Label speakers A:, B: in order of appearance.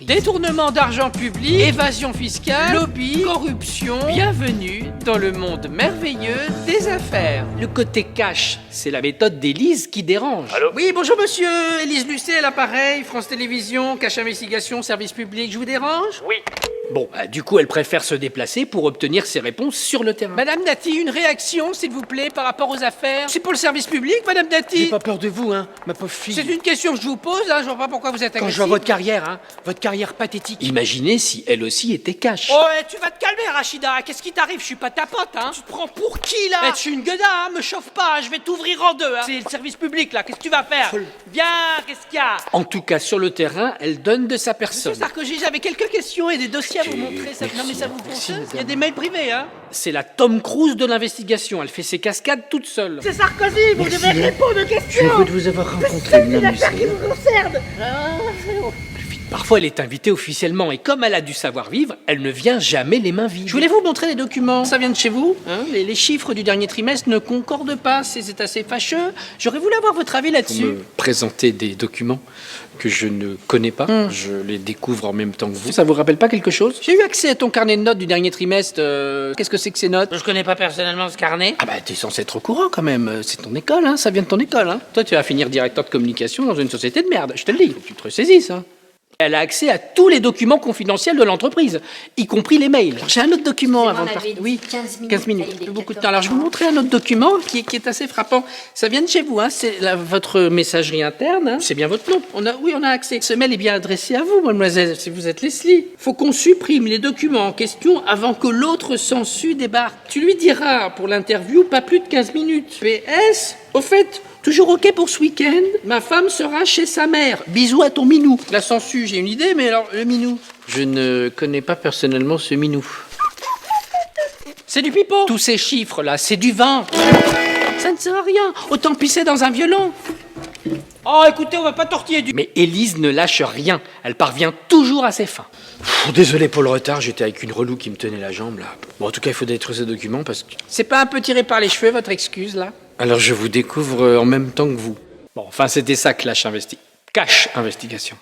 A: Détournement d'argent public, évasion fiscale, lobby, corruption. Bienvenue dans le monde merveilleux des affaires. Le côté cash, c'est la méthode d'Élise qui dérange.
B: Allô ?
A: Oui, bonjour monsieur, Élise Lucet à l'appareil, France Télévisions, Cash Investigation, Service Public, je vous dérange ?
B: Oui.
A: Bon, du coup, elle préfère se déplacer pour obtenir ses réponses sur le terrain. Madame Dati, une réaction, s'il vous plaît, par rapport aux affaires. C'est pour le service public, Madame Dati.
C: J'ai pas peur de vous, hein, ma pauvre fille.
A: C'est une question que je vous pose, hein, je vois pas pourquoi vous êtes
C: Quand
A: agressive.
C: je vois votre carrière, hein, votre carrière pathétique.
A: Imaginez si elle aussi était cash.
D: Oh, tu vas te calmer, Rachida. Qu'est-ce qui t'arrive? Je suis pas ta pote, hein. Tu te prends pour qui, là? Je suis une gueudin, hein. Me chauffe pas, hein. Je vais t'ouvrir en deux, hein. C'est le service public, là. Qu'est-ce que tu vas faire? Viens, qu'est-ce qu'il y a?
A: En tout cas, sur le terrain, elle donne de sa personne.
D: Monsieur Sarkozy, j'avais quelques questions et des dossiers à vous montrer. Non, mais ça vous concerne? Il y a des mails privés, hein.
A: C'est la Tom Cruise de l'investigation. Elle fait ses cascades toute seule.
D: C'est Sarkozy, vous devez répondre aux
C: Je suis
D: questions.
C: heureux de vous avoir rencontré, madame
D: L'affaire qui
C: Lucet.
D: vous concerne.
A: Parfois, elle est invitée officiellement et comme elle a du savoir-vivre, elle ne vient jamais les mains vides. Je voulais vous montrer les documents. Ça vient de chez vous, hein. Les chiffres du dernier trimestre ne concordent pas. C'est assez fâcheux. J'aurais voulu avoir votre avis là-dessus.
E: Vous me présentez des documents que je ne connais pas. Je les découvre en même temps que vous.
A: Ça vous rappelle pas quelque chose? J'ai eu accès à ton carnet de notes du dernier trimestre. Qu'est-ce que c'est que ces notes?
D: Je connais pas personnellement ce carnet.
A: Ah bah t'es censé être au courant quand même. C'est ton école, hein. Ça vient de ton école, hein. Toi, tu vas finir directeur de communication dans une société de merde. Je te le dis. Faut que tu te ressaisisses, hein. Elle a accès à tous les documents confidentiels de l'entreprise, y compris les mails. J'ai un autre document avant de partir. Oui, 15 minutes. Plus beaucoup de temps. Alors je vais vous montrer un autre document qui est assez frappant. Ça vient de chez vous, hein. C'est votre messagerie interne, hein. C'est bien votre nom. On a accès. Ce mail est bien adressé à vous, mademoiselle, si vous êtes Leslie. Faut qu'on supprime les documents en question avant que l'autre sensu débarque. Tu lui diras pour l'interview pas plus de 15 minutes. PS, au fait, toujours ok pour ce week-end? Ma femme sera chez sa mère. Bisous à ton minou. La sensu, j'ai une idée, mais alors le minou.
E: Je ne connais pas personnellement ce minou.
A: C'est du pipeau. Tous ces chiffres-là, c'est du vin. Ça ne sert à rien. Autant pisser dans un violon.
D: Oh, écoutez, on va pas tortiller du...
A: Mais Élise ne lâche rien. Elle parvient toujours à ses fins.
E: Désolé pour le retard, j'étais avec une relou qui me tenait la jambe là. Bon, en tout cas, il faut détruire ces documents parce que...
A: C'est pas un peu tiré par les cheveux, votre excuse, là?
E: Alors je vous découvre en même temps que vous.
A: Bon, enfin, c'était ça, Cash Investigation.